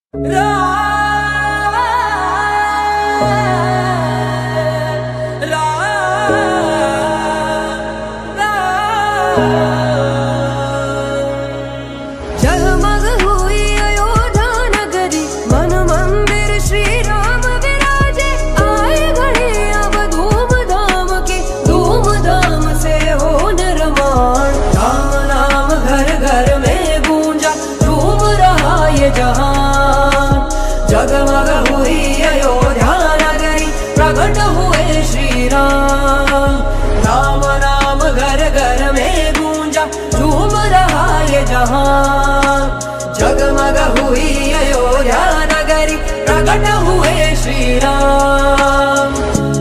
जगमग हुई अयोध्या नगरी, मन मंदिर श्री राम विराजे। आए घड़ी अब धूमधाम की, धूमधाम से हो निर्माण। राम नाम घर घर में गूंजा, झूम रहा ये जहान। जगमग हुई अयोध्या नगरी, प्रकट हुए श्री राम। राम नाम घर घर में गूंजा, झूम रहा ये जहान। जगमग हुई अयोध्या नगरी, प्रकट हुए श्री राम।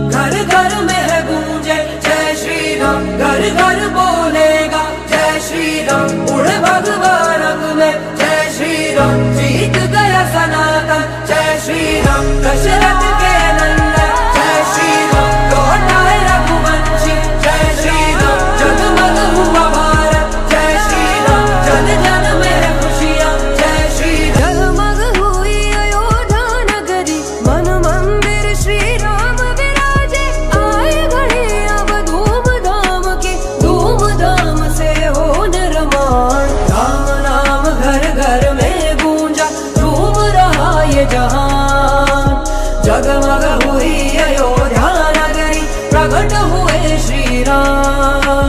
घर घर में है गूंजे जय श्री राम, घर घर बोलेगा जय श्री राम। उड़ भगवा रंग में जय श्री राम, जीत गया सनातन जय श्री राम। दशरथ के नंदन जय श्री राम, लौटाए रघुवंशी जय श्री राम। जगमग हुआ भारत जय श्री राम, जन जन में है खुशियाँ जय श्री राम। जगमग हुई अयोध्या नगरी, मन मंदिर श्री राम विराजे। आए घड़ी अब धूमधाम की, धूमधाम से हो निर्माण। राम नाम घर घर में गूंजा, झूम रहा ये जहान। जगमग हुई अयोध्या नगरी, प्रकट हुए श्री राम।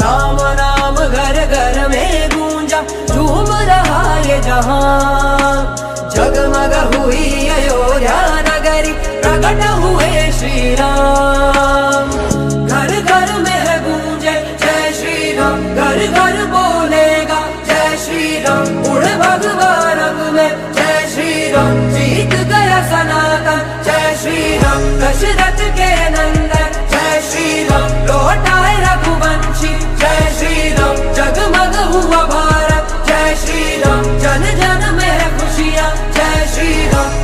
राम नाम घर घर में गूंजा, झूम रहा ये जहान। जगमग हुई अयोध्या नगरी, प्रकट हुए श्री राम। घर घर में है गूंजे जय श्री राम, घर घर बोलेगा जय श्री राम। उड़ भगवा रंग में जय श्री राम, जीत गया सनातन जय श्री राम। दशरथ के नंदन जय श्री राम, लौटाए रघुवंशी जय श्री राम। जगमग हुआ भारत जय श्री राम, जन जन में है खुशियाँ जय श्री राम।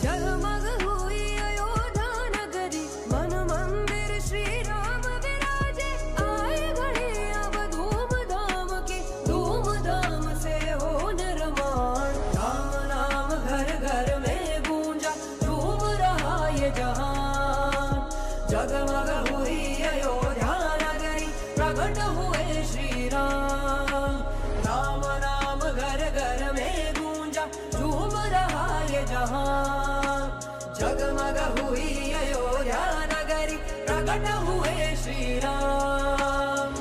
जगमग हुई अयोध्या नगरी, मन मंदिर श्री राम विराजे। आए घड़ी अब धूमधाम की, धूमधाम से हो निर्माण। राम नाम घर घर में गूंजा, झूम रहा ये जहान। जगमग हुई अयोध्या नगरी, प्रकट हुए श्री राम। राम नाम घर घर में गूंजा, झूम रहा ये जहान। जगमग हुई अयोध्या नगरी, प्रकट हुए श्री राम।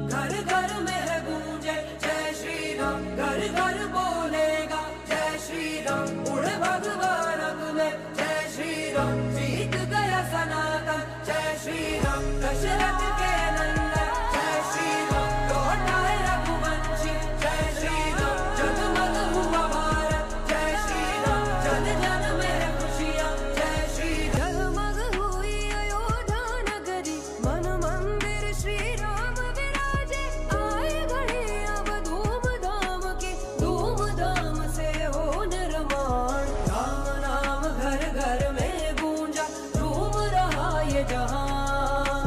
घर घर में है गूंजे जय श्री राम, घर घर बोलेगा जय श्री राम। उड़ भगवा रंग में जय श्री राम, जीत गया सनातन जय श्री राम। दशरथ के नंदन जय श्री राम, लौटाए रघुवंशी जय श्री राम। जगमग हुआ भारत जय श्री राम, जन जन में है खुशियाँ जय श्री राम। जगमग हुई अयोध्या नगरी, मन मंदिर श्री राम विराजे। आए घड़ी अब धूमधाम की, धूमधाम से हो निर्माण। राम नाम घर घर में गूंजा, झूम रहा ये जहान।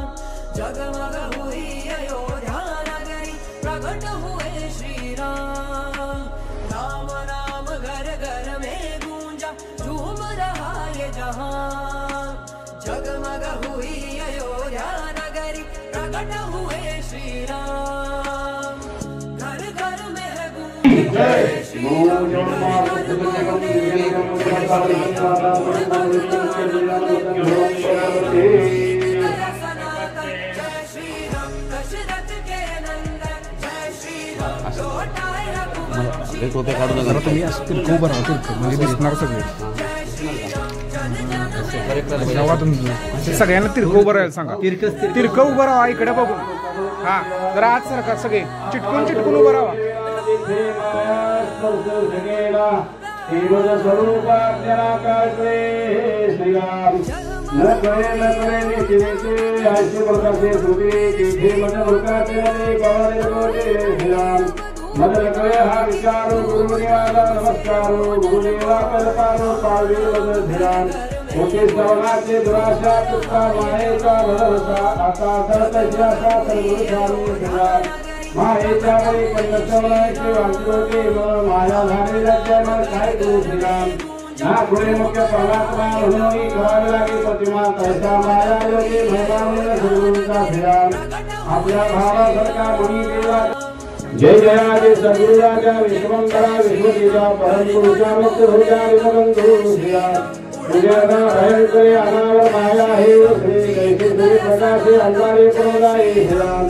जगमग हुई अयोध्या नगरी, प्रकट हुए श्री राम। राम नाम घर घर में गूंजा, झूम रहा ये जहान। जगमग हुई अयोध्या नगरी, प्रकट हुए श्री राम। घर घर में है गूंजे जय श्री राम, घर घर बोलेगा गया सनातन जय श्री राम। दशरथ के नंदन जय श्री राम, लौटाए रघुवंशी जरा तुम्ही असं तिरकं उभं राहा, तिरकं म्हणजे दिसणार सगळे. जेव्हा तुम्ही सगळ्यांना तिरकं उभं राहायला सांगा, तिरकं उभं राहा इकडे बघून. हा जरा आज सरकार सगळे चिटकून चिटकून उभं राहा. मदन करे हा विचारो गुरुदेवाला नमस्कारो गुरुदेवा कल्पारो पावे ध्यान होते श्रवणाचे दुराशा तुका मायेचा भरवसा आता धरतशाचा सर्व स्वामी सदा मायेच्या वरी कन्नश्रवणाचे वांचोके माया झालेल्या जन्म काय करू श्रीराम ना पुढे मुख्य परमात्मा म्हणून करावे लागे प्रतिमा तैसा माया योगी भगवान सद्गुरूचा श्रीराम आपल्या भावासारखा मुनी देवा जय जयादि सद्गुरु राजा विश्वंकरा विश्वदेवा परम गुरुचा मुक्त होजा विमगंधु श्रीराम तुझ्याना भय करे अनावर माया हे श्री कैसे श्री प्रकाशे अंधारे प्रणोदाये श्रीराम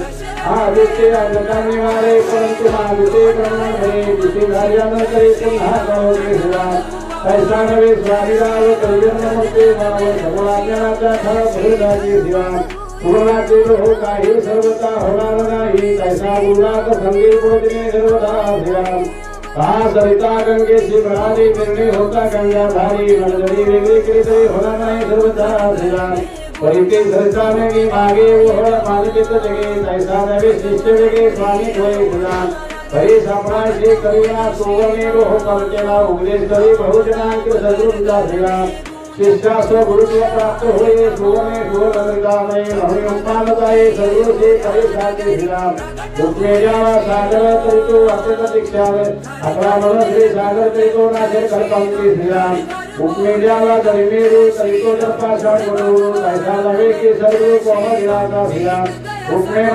आदित्य अंधकार निवारे परंतु महाविते ब्रह्मण भये जिथे कार्यान करे पुन्हा करोगे श्रीराम कैसा नवे स्वामीराव कल्याण मुक्ते भाव सगुणाज्ञानाचा खरा भरुडाची श्रीराम पूर्णाचे हो काही सर्वता होणार नाही कैसा गुरुनाथ संगे बोधने सर्वदा श्रीराम कहा सरिता गंगेशी मिळाली निर्णय होता गंगाधारी मनजरी वेगळी केली तरी होणार नाही सर्वता श्रीराम परिते सरिता वेगळी मागे ओहळ मानवित जगे कैसा नवे शिष्य वेगळे स्वामी होय श्रीराम परी सापडायचे करीना सुवर्णे रोह कवचेला उपदेश करी बहुजनांक सद्गुरूंचा श्रीराम शिष्या स्वगुरुत्व प्राप्त होय सुवर्णे सुवर्णमृतामय म्हणून उपानताये सद्गुरूचे करे साचे श्रीराम रुक्मेजावा सागर तरितो अत्यंत दीक्षावे अकरा मन श्री सागर तरितो नाशे कल्पांती श्रीराम रुक्मेजावा दरिमेरू तरितो जपाषाण गुरु कैसा नवे की सद्गुरु कोमगिराचा श्रीराम रुक्मे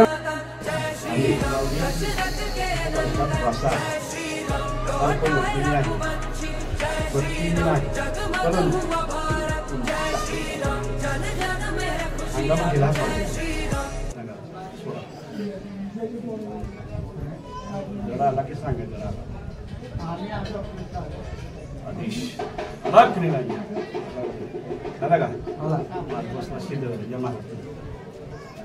जरा लगे सांगे जरा आदेश राख नहीं लगी दादा का बस नशीब जमा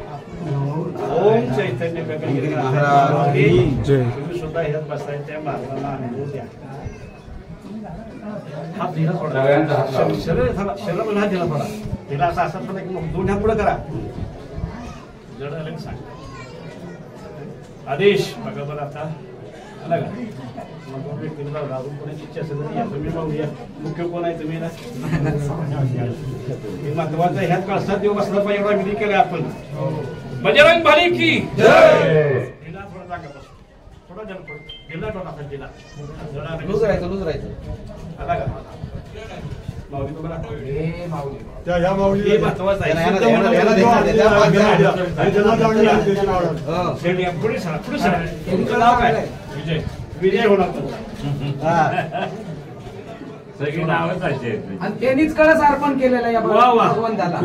ओम चैतन्य महाराज की जय तुम्ही सुद्धा ह्यात बसताय त्या महाराजांना अनुभव द्या हात दिला थोडा शरीर पण हात दिला थोडा तिला असं असं थोडा की दोन हात पुढे करा जड आलं सांग आदेश बघा बरं आता आला का मग व्यक्तीला राहून कोणाची इच्छा असेल तर या तुम्ही पाहूया मुख्य कोण आहे तुम्ही ना महत्वाचं ह्यात कळसात देऊ बसला पाहिजे एवढा विधी केला आपण बजरंग बली की जय तिला थोडा जागा बस थोडा जण पड गेला थोडा असा दिला जरा लूज राहायचं आला का माऊली तो बघा ए माऊली त्या या माऊली महत्वाचं आहे शेडी पुढे सरा तुमचं नाव काय विजय विजय होणार सगळी नावच आहे आणि त्यांनीच कळस अर्पण केलेला या भगवंताला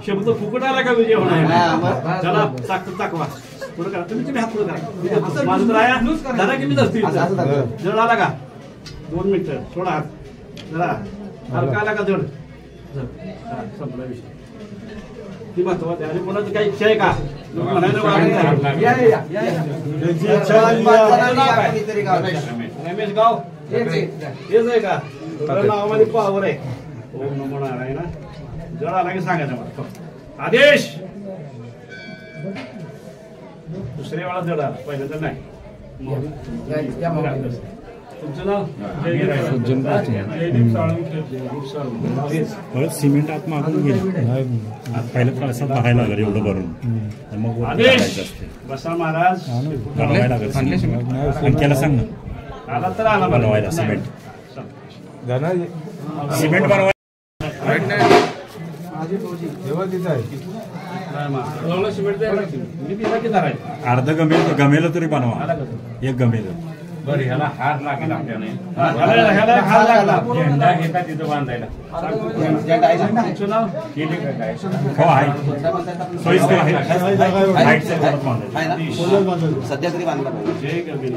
शब्द फुकट आला का विजय होणार चला ताकवा पुढे करा तुम्ही हात पुढे करा माझं राया दादा किती असतील जड आला का 2 मिनिटं थोडा हात जरा हलका आला का जड संपला विषय ती महत्वाचं आहे आणि कोणाची काही इच्छा आहे का रमेश गाव हेच आहे का नावामध्ये पावर आहे ओम नमो नारायण जड आला की सांगायचं मला आदेश दुसरे वेळा जड आला पहिलं तर नाही तुमचं नाव परत सिमेंट आत मागून गेली पहिलं कळसात बघायला लागलं एवढं भरून मग बसा महाराज बनवायला लागत आणखीला सांग ना आला तर आला बनवायला सिमेंट बनवायला अर्ध गमेल तरी बनवा एक गमेल बरं ह्याला हार लागेल आपल्याला हार लागला झेंडा घेता तिथं बांधायला सध्या तरी बांधला जय गगन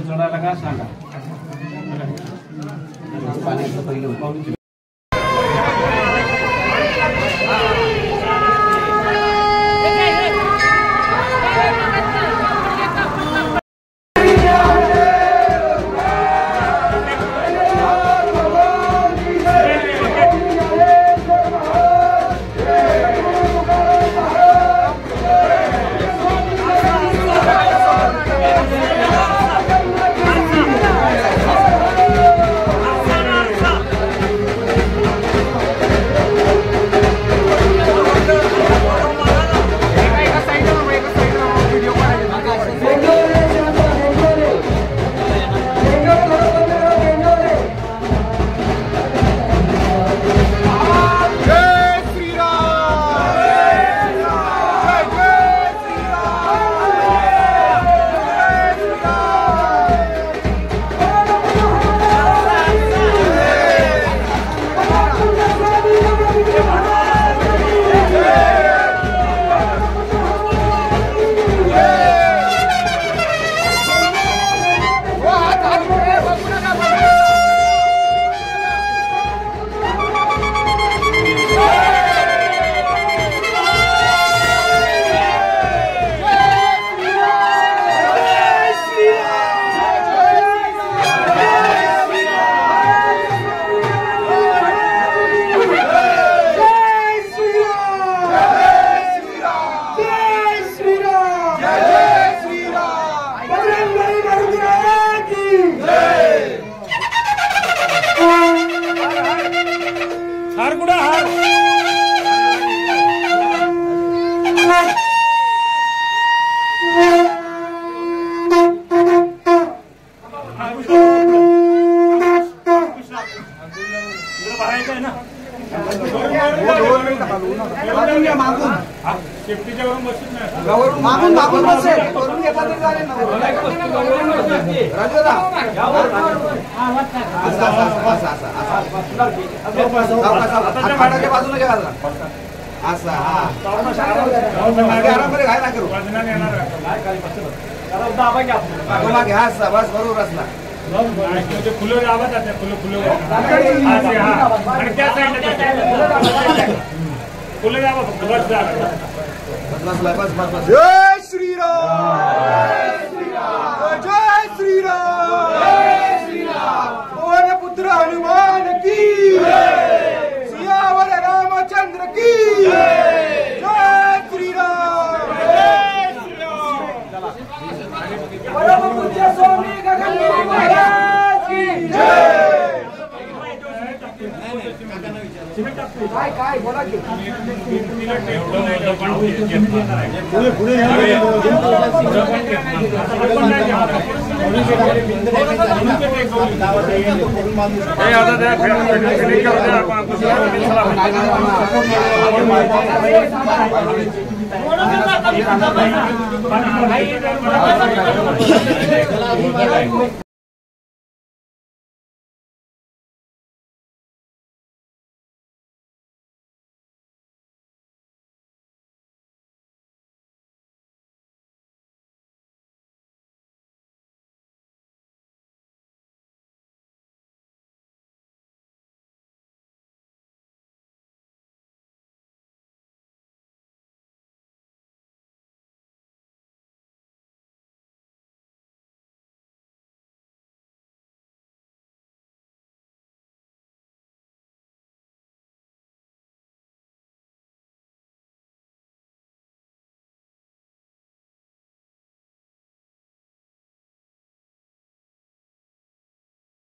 चढायला का सांगा पाण्याचं पहिलं मागून बसेल करून घेतला तरी चालेल ना बाजूला घ्या असा आरामध्ये घायला करू मागे हा असा बस बरोबर असला फुलं लावत फुलं फुलं आणि त्या फुलं लावा बस बस बस जय श्रीराम जय श्रीराम पवन पुत्र हनुमान की सियावर रामचंद्र की जय श्रीराम परम पूज्य स्वामी गगनगिरी महाराज की जय काय बोला की पुढे